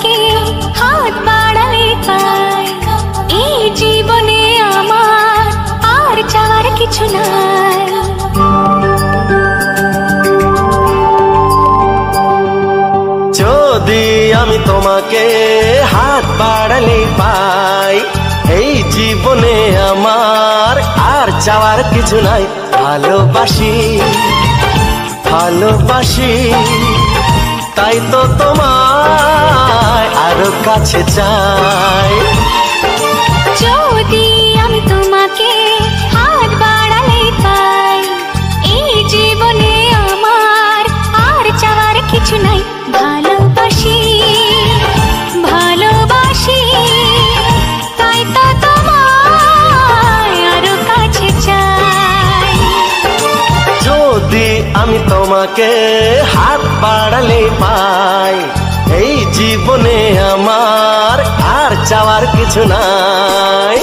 তোমাকে হাত বাড়ালে পাই, এই জীবনে আমার আর চাওয়ার কিছু নাই। যদি আমি তোমাকে হাত বাড়ালে পাই, এই জীবনে আমার আর চাওয়ার কিছু নাই। ভালোবাসি ভালোবাসি তাই তো তোমায় আরো কাছে চাই। যদি আমি তোমাকে হাত বাড়ালে পাই, এই জীবনে আমার আর চাওয়ার কিছু নাই। ভালোবাসি ভালোবাসি তাই তো তোমায় আরো কাছে চাই। যদি আমি তোমাকে হাত বাড়ালে পাই, এই জীবনে আমার আর চাওয়ার কিছু নাই।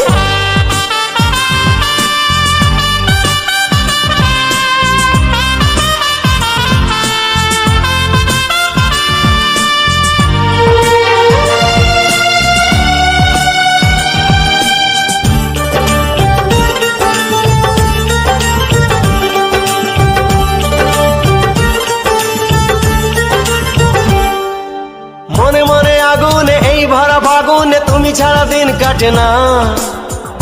মনে মনে আগুনে এই ভরা ফাগুনে তুমি ছাড়া দিন কাটে না।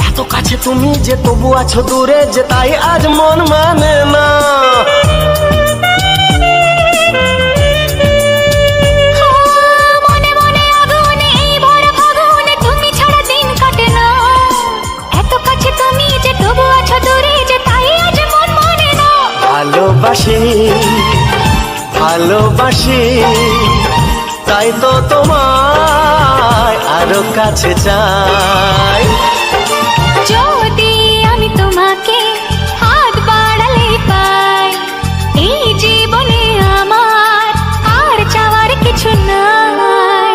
এত কাছে তুমি যে তবু আছো দূরে, যে তাই আজ মন মানে না। মনে মনে আগুনে এই ভরা ফাগুনে তুমি ছাড়া দিন কাটে না। এত কাছে তুমি যে তবু আছো দূরে, যে তাই আজ মন মানে না। ভালোবাসি ভালোবাসি তাই তো তোমায় আরো কাছে চাই। যদি আমি তোমাকে হাত বাড়ালে পাই, এই জীবনে আমার আর চাওয়ার কিছু নাই।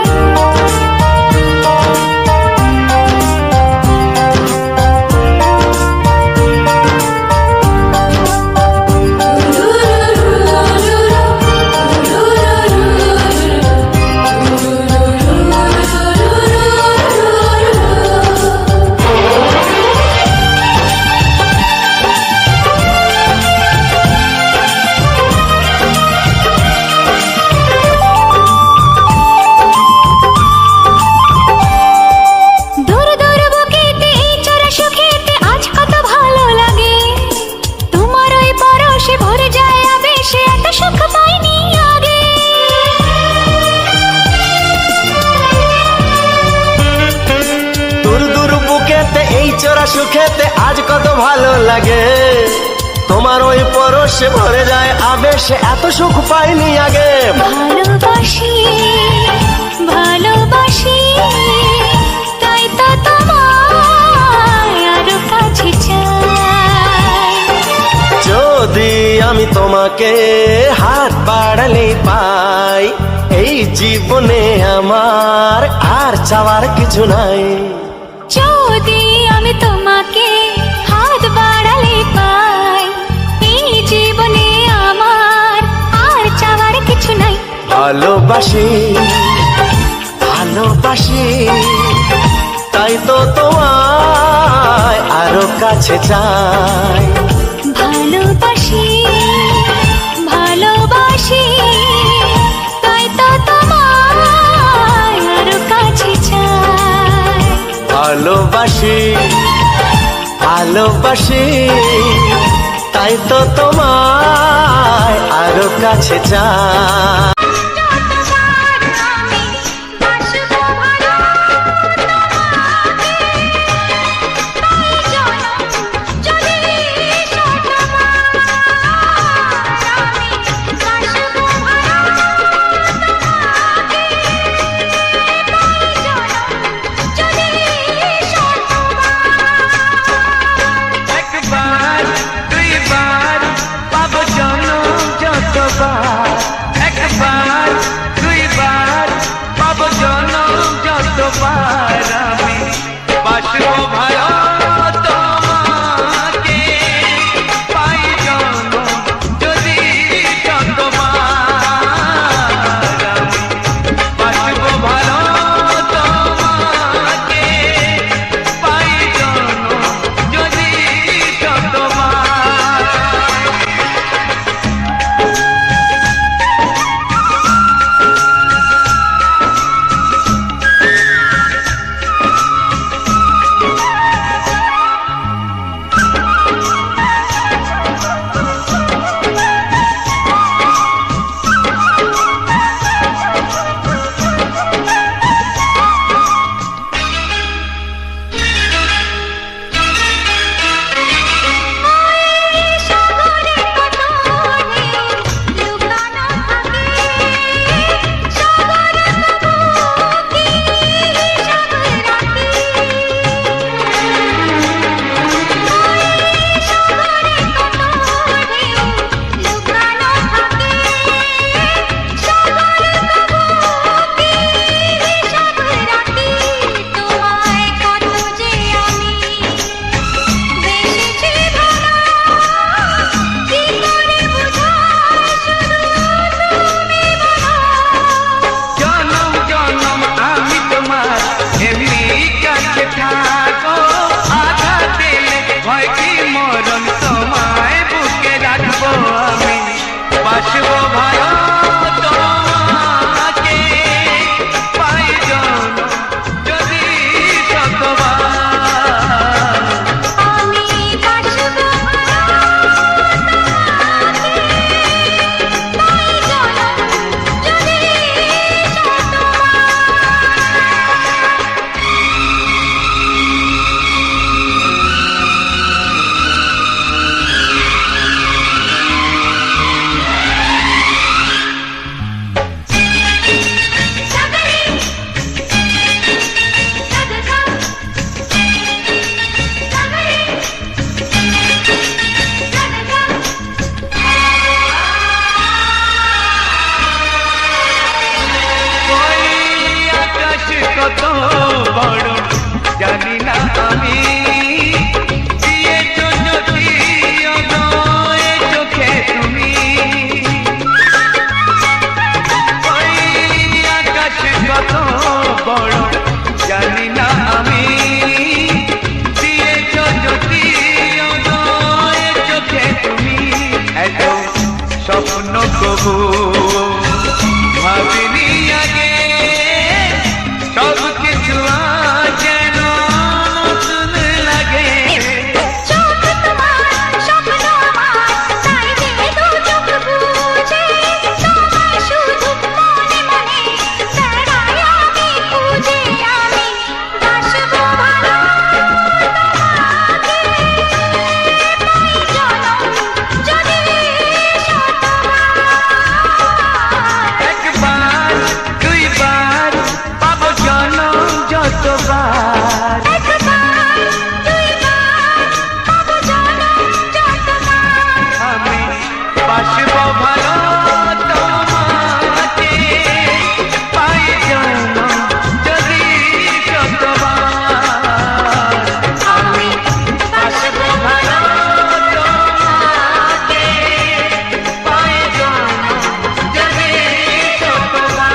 সুখেতে আজ কত ভালো লাগে, তোমার ওই পরশে ভরে যায় আবেশে, এত সুখ পাইনি আগে। ভালোবাসি ভালোবাসি তাই তো তোমায় আরো কাছে চাই। যদি আমি তোমাকে হাত বাড়ালে পাই, এই জীবনে আমার আর চাওয়ার কিছু নাই। যদি আমি তোমাকে হাত বাড়ালে পাই, এই জীবনে আমার আর চাওয়ার কিছু নাই। ভালোবাসি ভালোবাসি তাই তো তোমায় আরো কাছে চাই। ভালোবাসি ভালোবাসি তাই তো তোমায় আরো কাছে চাই। ভালোবাসি ভালোবাসি তাই তো তোমায় আরো কাছে চাই। একবার বড় জানি না আমি দিয়েছো যদি অদয় চোখে তুমি ওই আকাশ কত বড় জানি না আমি দিয়েছো যদি অদয় চোখে তুমি এত স্বপ্ন কবু ভাবিনি আগে সব কিছু আজ যেন নতুন লাগে চোখ তোমার স্বপ্ন আমার তাই যে দু চোখ বুঝে তোমায় শুধু মনে মনে বেড়াই আমি খুঁজে আমি বাসবো ভালো তোমাকে পাই জনম যদি শতবার একবার দুইবার পাবো জনম যতবার একবার দুইবার পাবো জনম যতবার আমি বাসবো ভালো তোমাকে পাই জনম যদি যতবার আমি বাসবো ভালো তোমাকে পাই জনম যদি যতবার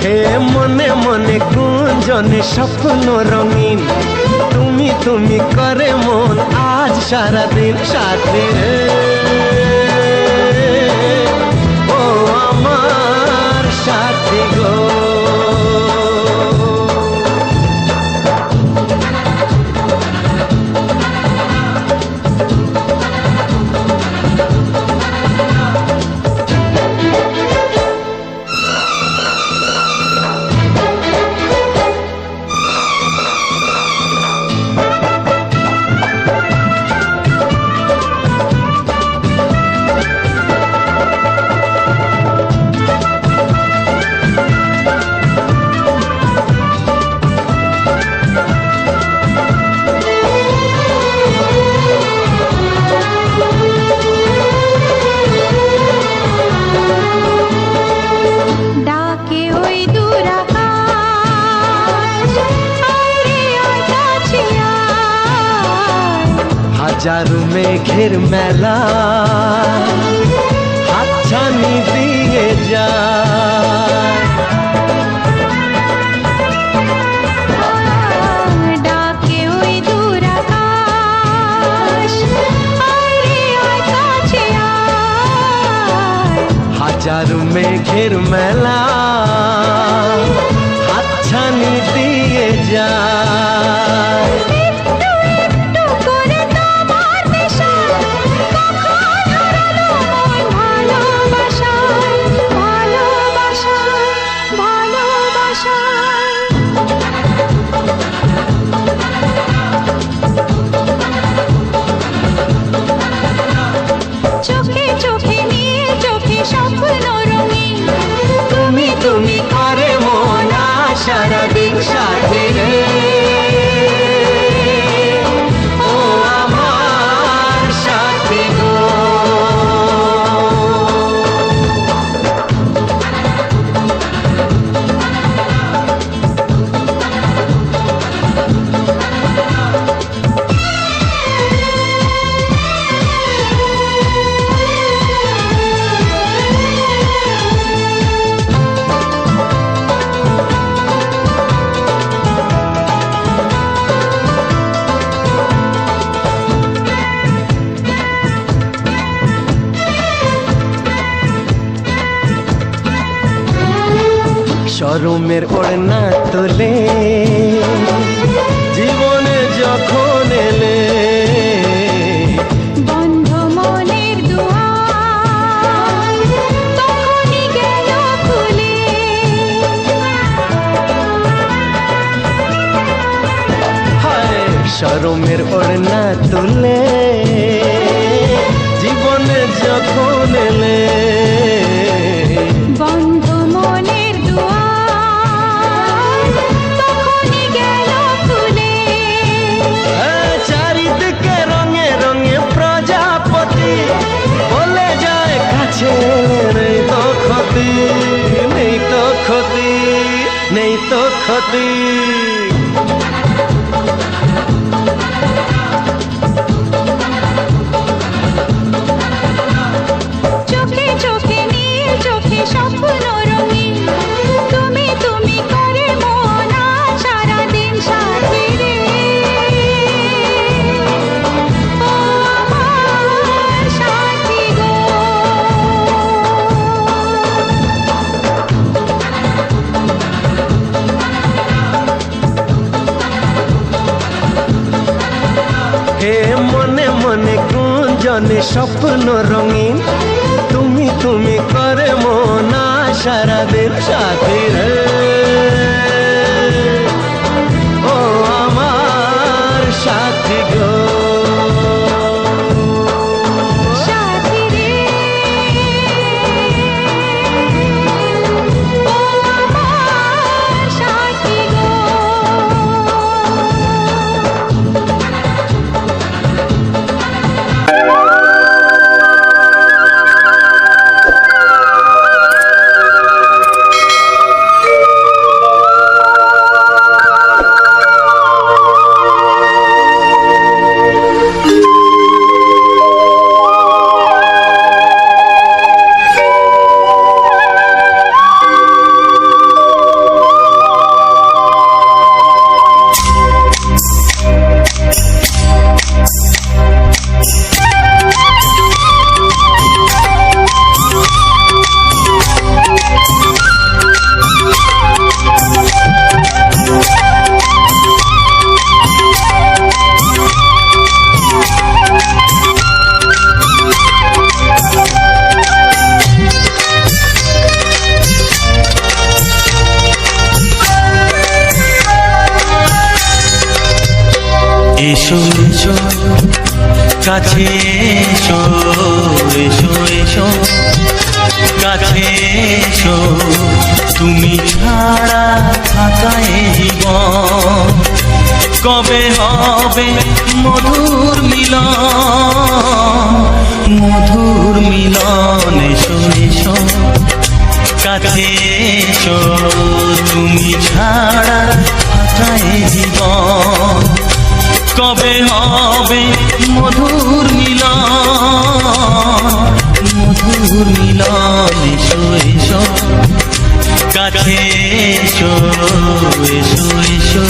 হে মনে মনে গুঞ্জনে স্বপ্ন রঙিন তুমি তুমি করে মন আজ সারাদিন সাথে ও আমার সাথী গো ডাকে ওই দূর আকাশ আরে আয় কাছে আয় হাজারো মেঘের মেলা হাতছানি দিয়ে যায় ডাকে ওই দূর আকাশ আরে আয় কাছে আয় হাজারো মেঘের মেলা হাতছানি দিয়ে যায় একটু একটু করে তোমার নেশায় কখন হারালো মন ভালোবাসায় ভালোবাসায় ভালোবাসায় চোখে চোখে নীল চোখে স্বপ্ন রঙিন তুমি তুমি করে মন আজ সারাদিন সাথে রে ও আমার সাথী গো শরমের ওড়না তোলে জীবনে যখন এলে বন্ধ মনের দুয়ার তখনই গেল খুলে হায় শরমের ওড়না তোলে জীবনে যখন এলে নেই তো ক্ষতি, নেই তো ক্ষতি। চোখে চোখে নীল, চোখে স্বপ্ন রঙিন, তুমি তুমি করে মন আজ সারাদিন সাথী রে। ও আমার সাথী গো। হে মনে মনে গুঞ্জনে স্বপ্ন রঙিন, তুমি তুমি করে মনা সারাদিন সাথী রে। ও আমার সাথী গো। সাথী রে, ও আমার সাথী গো। এসো এসো কাছে এসো, এসো এসো কাছে এসো, তুমি ছাড়া থাকা এই জীবন কবে হবে মধুর মিলন, মধুর মিলন। এসো এসো কাছে এসো, তুমি ছাড়া থাকা এই জীবন কবে হবে মধুর মিলন, মধুর মিলন। এসো এসো কাছে এসো, এসো এসো।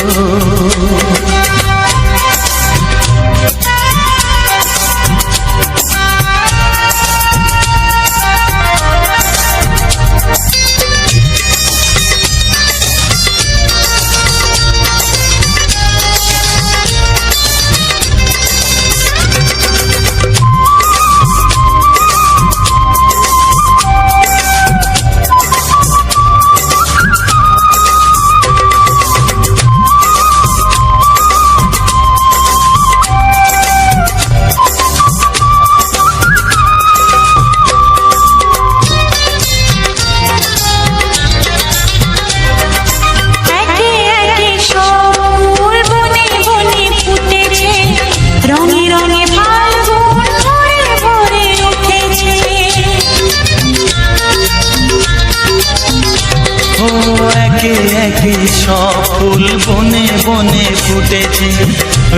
সব ফুল বনে বনে ফুটেছে,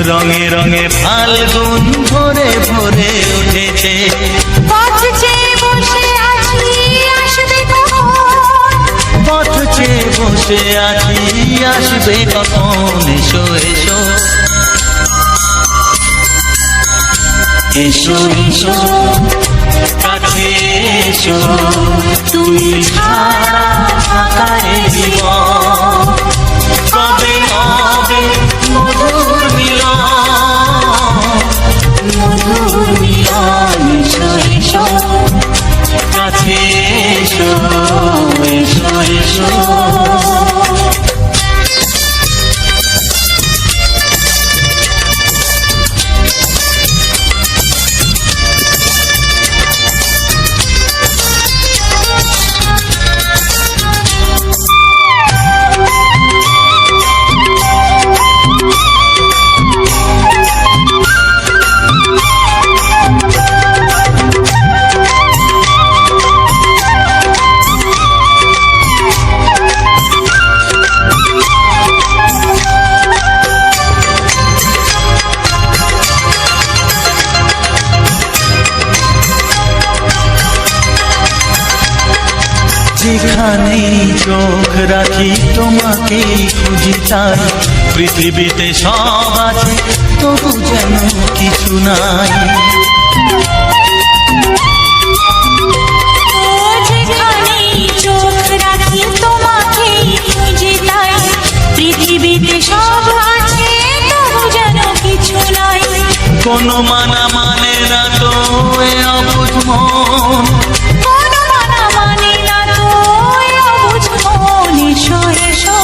রঙে রঙে ফাল্গুন ভরে ভরে উঠেছে। পথ চেয়ে বসে আছি আসবে কখন, পথ চেয়ে বসে আছি আসবে কখন। এসো এসো এসো এসো কাছে এসো, তুমি ছাড়া থাকা এই জীবন কবে হবে মধুর মিলন, মধুর মিলন। এসো এসো কাছে এসো, এসো এসো। যেখানে চোখ রাখি তোমাকেই খুঁজি তাই পৃথিবীতে সব আছে তবু যেন কিছু নাই। যেখানে চোখ রাখি তোমাকেই খুঁজি তাই পৃথিবীতে সব আছে তবু যেন কিছু নাই। কোনো মানা মানে না তো এ অবুঝ মন, কোনো মানা মানে না তো এ অবুঝ মন। এসো এসো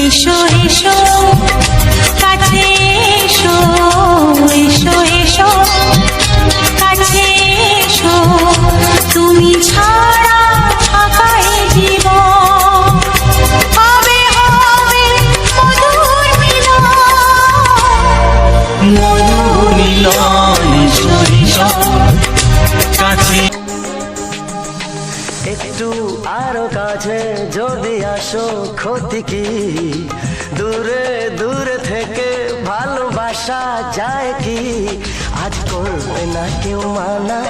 এসো এসো কাছে এসো, এসো এসো কাছে এসো, তুমি ছাড়া ফাঁকা এ জীবন। হবে হবে মধুর মিলন, মধুর মিলন। এসো এসো কাছে। একটু আরো কাছে যদি আসো ক্ষতি কি, দূরে দূরে থেকে ভালোবাসা যায় কি। আজ করবে না কেউ মানা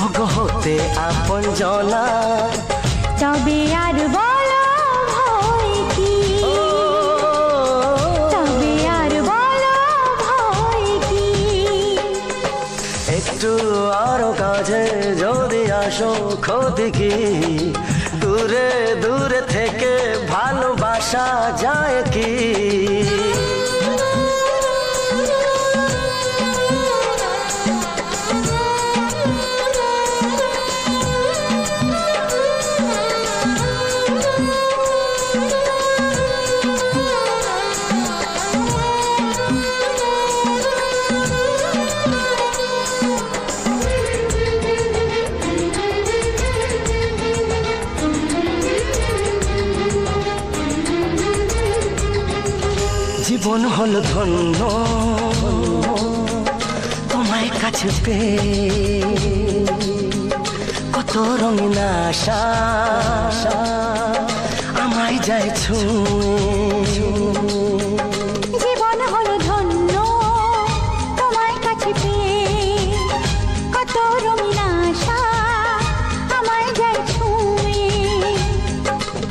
ওগো হতে আপন জনা। তবে আর বলো ভয় কি, তবে আর বলো ভয় কি। একটু আরো কাছে যদি আসো ক্ষতি কি, দূরে দূরে থেকে ভালোবাসা যায় কি। জীবন হলো ধন্য তোমায় কাছে পেয়ে, কত রঙিন আশা আমায় যায় ছুঁয়ে। জীবন হলো ধন্য তোমার কাছে পেয়ে, কত রঙিন আশা আমায় যায় ছুঁয়ে।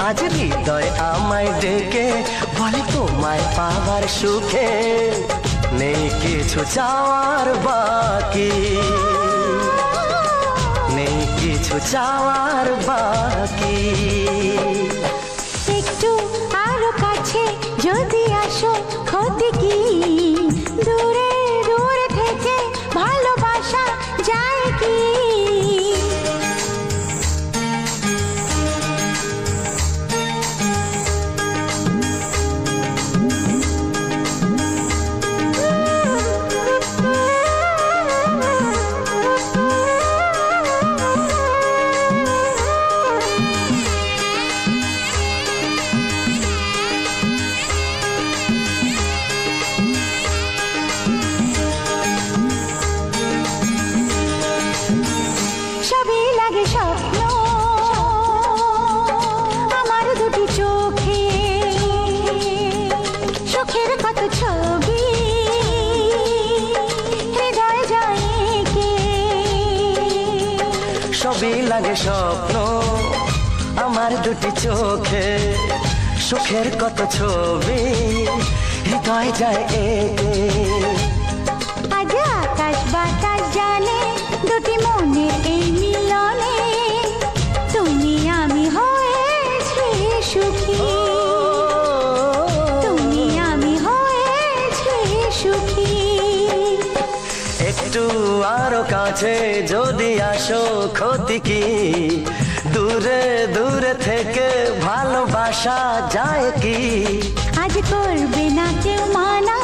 আজ হৃদয় আমায় ডেকে বলে তোমায় পাওয়ার সুখে নেই কিছু চাওয়ার বাকি, নেই কিছু চাওয়ার বাকি। একটু আরো কাছে যদি আসো ক্ষতি কি, দূরে দূরে থেকে ভালোবাসা যায় কি। সবই লাগে স্বপ্ন আমার দুটি চোখে, চোখের কত ছবি হৃদয় যায় কে। সবই লাগে স্বপ্ন আমার দুটি চোখে, সুখের কত ছবি হৃদয় যায় একে। আজ আকাশ বাতাস জানে দুটি মনের এই মিলনে, তুমি আমি হয়েছি সুখী, তুমি আমি হয়েছি সুখী। একটু আরো কাছে যদি আসো ক্ষতি কি, দূরে দূরে থেকে ভালোবাসা যায় কি। আজ করবে না কেউ মানা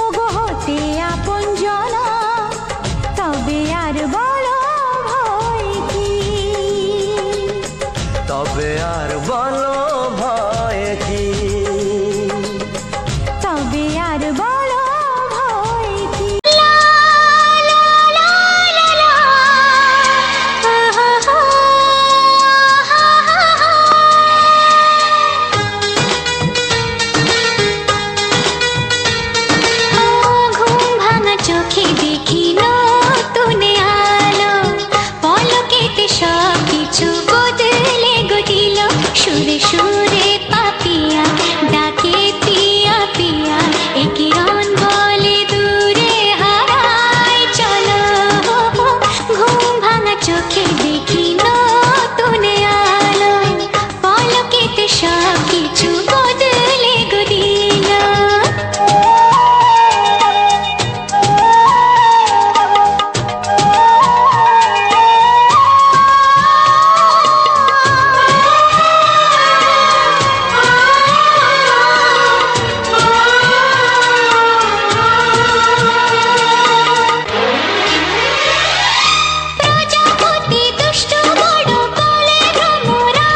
ওগো হতে আপন জনা, তবে আর বলো ভয় কি, তবে আর বলো ভয় কি, তবে আর বলো ভয় কি। সুরে সুরে পাপিয়া ডাকে পিয়া পিয়া এ কিরণ বলে দূরে হারায় চলো ঘুম ভাঙা চোখে দেখি নতুন আলো পলকেতে সব কিছু বদলে গো দিল প্রজাপতি দুষ্টু বড় বলে ভ্রমরা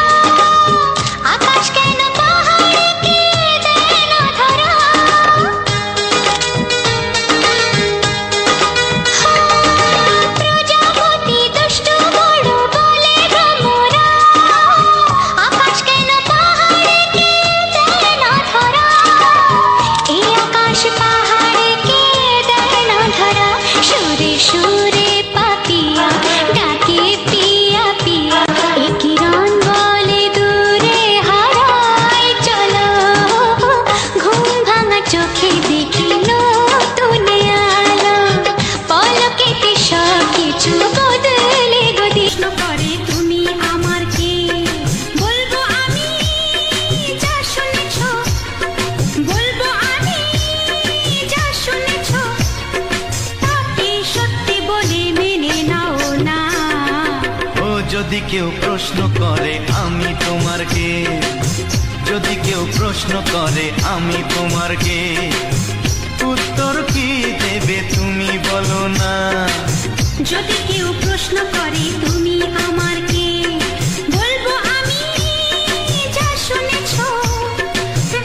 আকাশ কেন পাহাড়কে দেয় না ধরা প্রজাপতি দুষ্টু বড় বলে ভ্রমরা আকাশ কেন পাহাড়কে দেয় না ধরা এই আকাশ পাহাড়কে দেয় না ধরা সুরে সুরে পাপিয়া ডাকে পিয়া পিয়া এ কিরণ বলে দূরে হারায় চলো ঘুম ভাঙা চোখে দেখি নতুন আলো পলকেতে সব কিছু বদলে গো দিল করে তুমি আমার কে বলবো আমি যা শুনেছ বলবো আমি যা শুনেছ তাকে সত্যি বলে মেনে নাও না ও যদি কেউ প্রশ্ন করে আমি তোমার কে, যদি কেউ প্রশ্ন করে আমি তোমার কে, উত্তর কি দেবে তুমি বলো না। যদি কেউ প্রশ্ন করে তুমি আমার কে বলবো আমি যা শুনেছ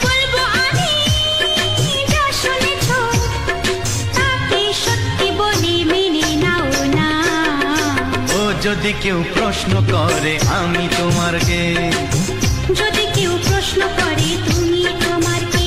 বলবো আমি যা শুনেছ তাকে সত্যি বলে মেনে নাও না ও যদি কেউ প্রশ্ন করে আমি তোমার কে, যদি কেউ প্রশ্ন করে তুমি আমার কে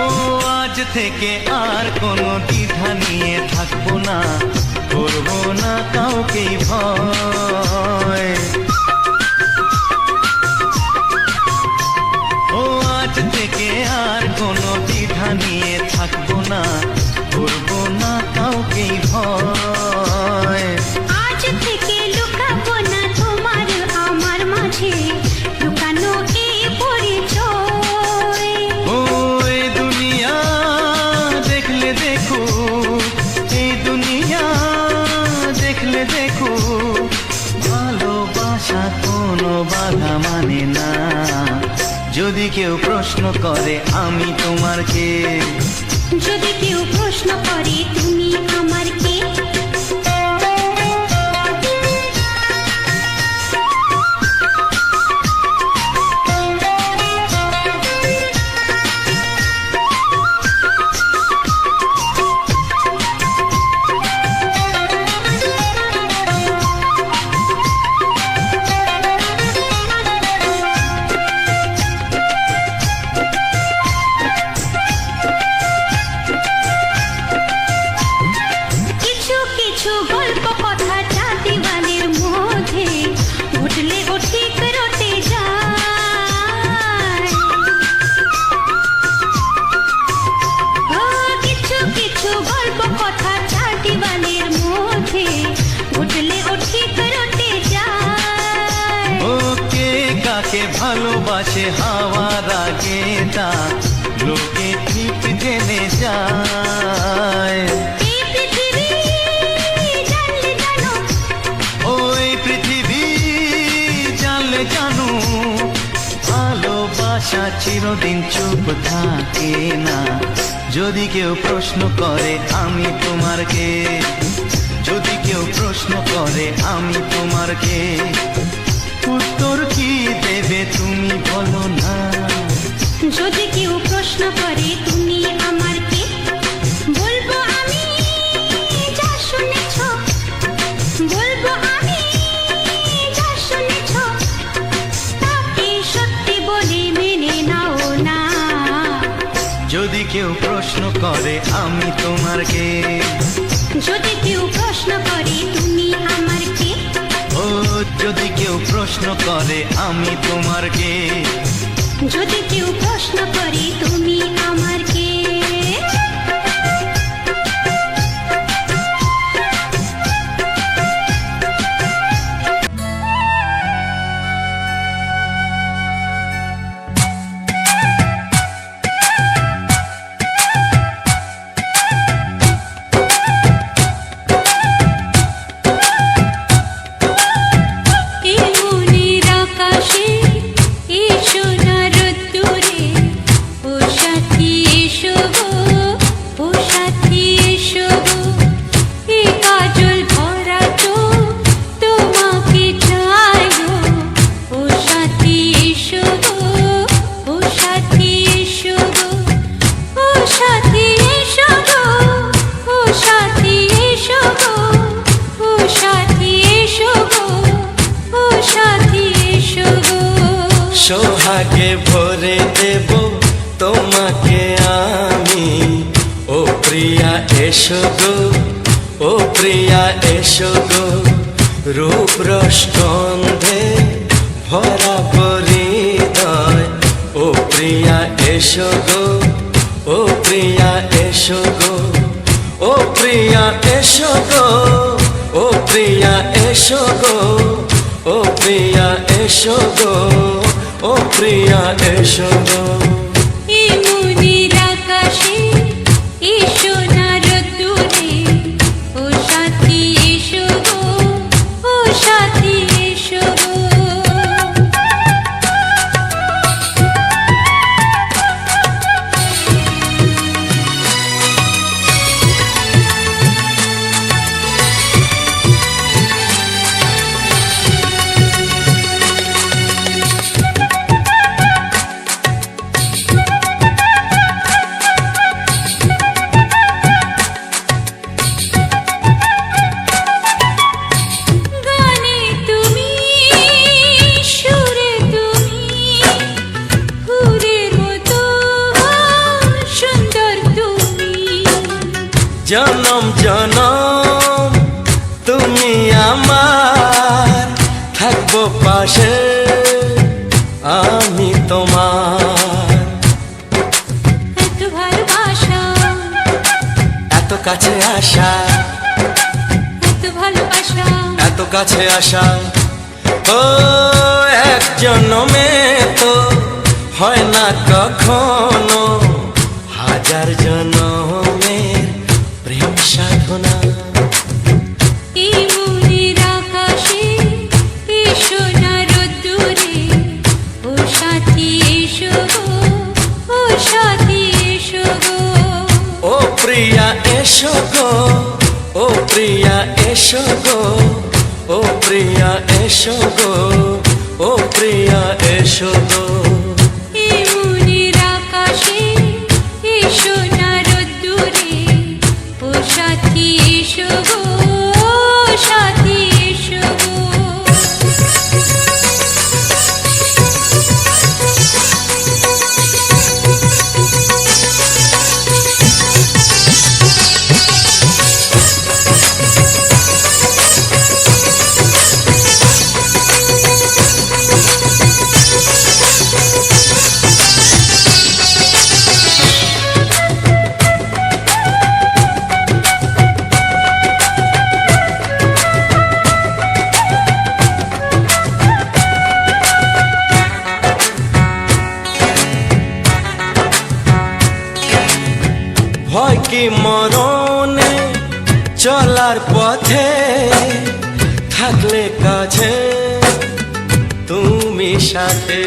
ও আজ থেকে আর কোনো দ্বিধা নিয়ে থাকবো না, করবো না কাউকেই ভয়। ও আজ থেকে আর কোনো দ্বিধা নিয়ে থাকবো না, করবো না কাউকেই ভয়। আজ থেকে লুকাবো না তোমার আমার মাঝে লুকানো এই পরিচয় ও এই দুনিয়া দেখলে দেখো, এই দুনিয়া দেখলে দেখো, ভালোবাসা কোনো বাধা মানে না। যদি কেউ প্রশ্ন করে আমি তোমার কে, যদি কেউ প্রশ্ন করে তুমি আমার কে কিছু কিছু গল্প কথা চাঁদিওয়ালের মধ্যে ঘটলে ও ঠিক রটে যায় ও কিছু কিছু গল্প কথা চাঁদিওয়ালের মধ্যে ঘটলে ও ঠিক রটে যায় ও কে কাকে ভালোবাসে হাওয়ার আগে তা লোকে ঠিক জেনে যায়। এই পৃথিবী জানলে জানো ওই পৃথিবী জানলে জানো, ভালোবাসা চিরদিন চুপ থাকে না। যদি কেউ প্রশ্ন করে আমি তোমার কে, যদি কেউ প্রশ্ন করে আমি তোমার কে, উত্তর কি দেবে তুমি বলো না। যদি কেউ প্রশ্ন করে তুমি আমার কে, বলবো আমি যা শুনেছ, বলবো আমি যা শুনেছ, তাকে সত্যি বলে মেনে নাও না। যদি কেউ প্রশ্ন করে আমি তোমার কে, যদি কেউ প্রশ্ন করে তুমি আমার কে, ও যদি কেউ প্রশ্ন করে আমি তোমার কে, যদি কেউ প্রশ্ন করে তুমি আমার কে। সোহাগে ভরে দেব তোমাকে আমি, ও প্রিয়া এসো গো, ও প্রিয়া এসো গো, রূপ রসগন্ধে ভরা হৃদয়, ও প্রিয়া এসো গো, ও প্রিয়া এসো গো, ও প্রিয়া এসো গো, ও প্রিয়া এসো গো, ও প্রিয়া এসো গো, ও প্রিয়া এসো গো। এই মনের আকাশে এসো না রোদ্দুরে, ও সাথী এসো গো, ও সাথী এসো গো। গানে তুমি, সুরে তুমি, ফুলের মতো সুন্দর তুমি। জনম জনম তুমি আমার, থাকবো পাশে আমি তোমার। এত ভালোবাসা, এত কাছে আসা, এত ভালোবাসা, এত কাছে আসা, ও এক জন্মে তো হয় না কখনো, হাজার জন্মের প্রেম সাধনা। এই মনের আকাশে এসো না রোদ্দুরে, ও সাথী এসো গো, ও সাথী এসো গো। ও প্রিয়া এসো গো, ও প্রিয়া এসো গো, ও প্রিয়া এসো গো, ও প্রিয়া এসো গো। এই মনের আকাশে এসো না রোদ্দুরে, ও সাথী এসো গো, ও সাথী এসো গো। ভয় কি মরণে চলার পথে, থাকলে কাছে তুমি সাথে।